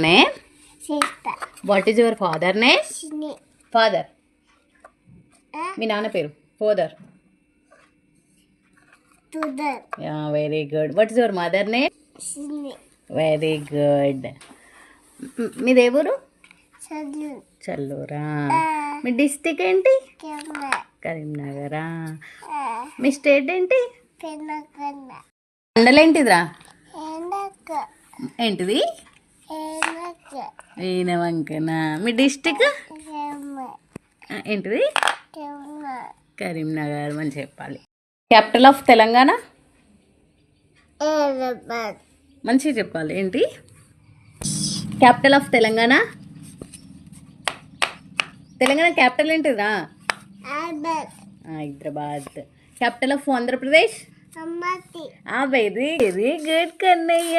name? Sister. What is your father name? Shini. Father. మీ నాన్న పేరు father. Tudar. Yeah, very good. What is your mother name? Shini. Very good. మీది ఏ ఊరు? Chadu. చల్లూరా. మీ district ఏంటి? Kema. కరీంనగరా. మీ state ఏంటి? Penakana. మండలేంటిదిరా? Enaka. ఏంటిది? Enaka. ఈనవంకనా. మీ district Kema. ఏంటిది? Kema. Karimnagar అని చెప్పాలి. Capital of Telangana Hyderabad. మంచిగా చెప్పాలి. ఏంటి capital of Telangana? Telangana capital ఏంటిదిరా? Hyderabad. Hyderabad. Capital of Andhra Pradesh? Amati. Very very good Kannayya.